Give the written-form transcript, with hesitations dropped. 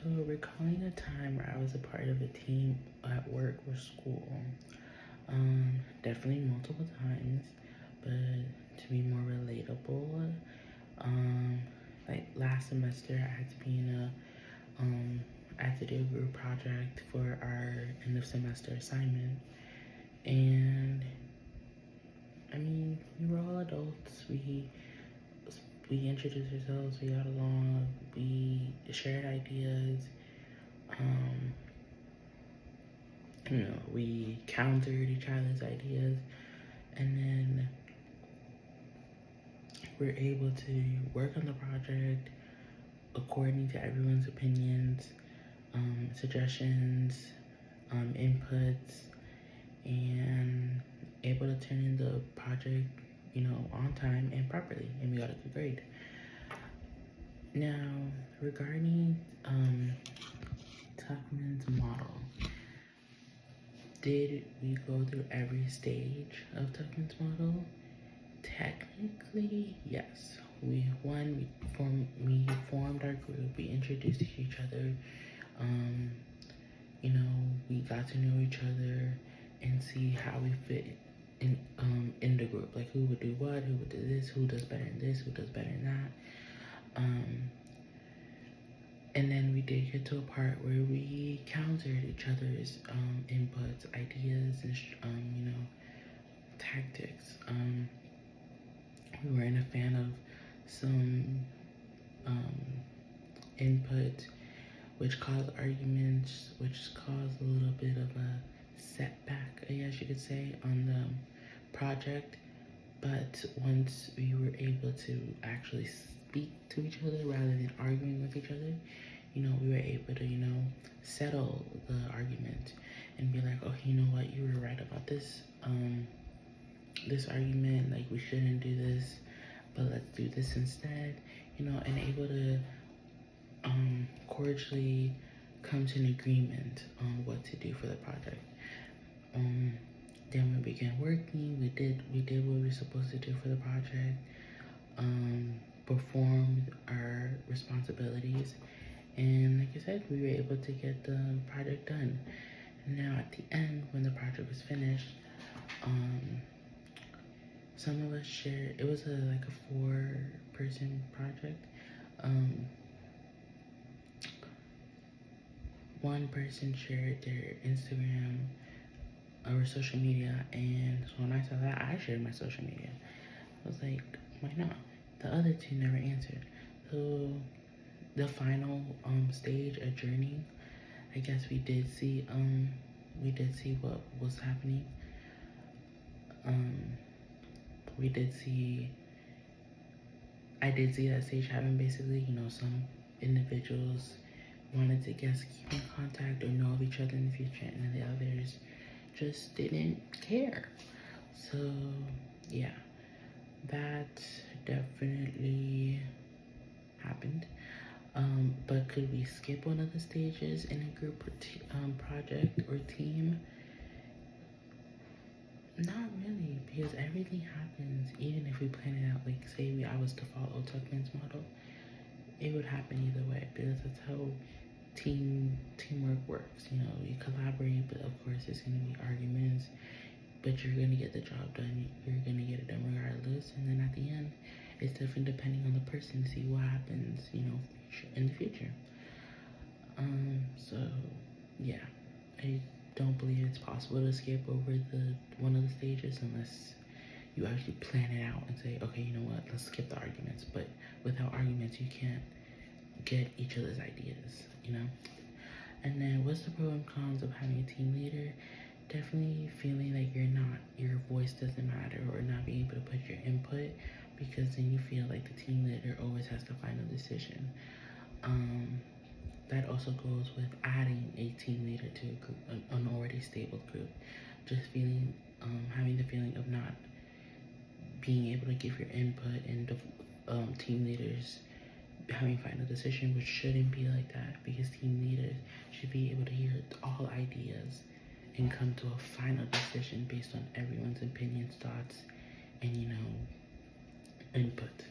recalling a time where I was a part of a team at work or school. Definitely multiple times, but to be more relatable, like last semester I had to be in I had to do a group project for our end of semester assignment. And I mean, we were all adults. We introduced ourselves, we got along, we shared ideas. We countered each other's ideas, and then we're able to work on the project according to everyone's opinions, suggestions, inputs, and able to turn in the project, on time and properly, and we got a good grade. Now, regarding Tuckman's model, did we go through every stage of Tuckman's model? Technically, yes. We formed our group. We introduced each other. We got to know each other and see how we fit in the group. Like who would do what, who would do this, who does better in this, who does better in that. And then we did get to a part where we countered each other's inputs, ideas, and tactics. We weren't a fan of some input, which caused arguments, which caused a little bit of a setback, I guess you could say, on the project. But once we were able to actually speak to each other rather than arguing with each other, we were able to, settle the argument and be like, oh, you know what, you were right about this, this argument, like we shouldn't do this, but let's do this instead, and able to cordially come to an agreement on what to do for the project. Then we began working. We did what we were supposed to do for the project. Performed our responsibilities, and like I said, we were able to get the project done. Now at the end, when the project was finished, some of us shared. It was like a 4-person project. One person shared their Instagram or social media, and so when I saw that, I shared my social media. I was like, why not? The other two never answered. So the final stage, adjourning, I guess we did see what was happening. I did see that stage happen. Basically, some individuals wanted to guess keep in contact or know of each other in the future, and the others just didn't care. So yeah, that definitely happened. But could we skip one of the stages in a group project or team? Not really, because everything happens. Even if we plan it out, like say I was to follow Tuckman's model, it would happen either way, because that's how teamwork works. You collaborate, but of course there's gonna be arguments, but you're gonna get the job done. You're gonna get it done regardless. And then at the end, it's different depending on the person to see what happens, in the future. So yeah, I don't believe it's possible to skip over one of the stages unless you actually plan it out and say, okay, you know what, let's skip the arguments. But without arguments, you can't get each other's ideas, And then what's the pros and cons of having a team leader? Definitely feeling like your voice doesn't matter, or not being able to put your input, because then you feel like the team leader always has the final decision. That also goes with adding a team leader to a group, an already stable group. Just having the feeling of not being able to give your input, and the team leaders having final decision, which shouldn't be like that, because team leaders should be able to hear all ideas and come to a final decision based on everyone's opinions, thoughts, and input.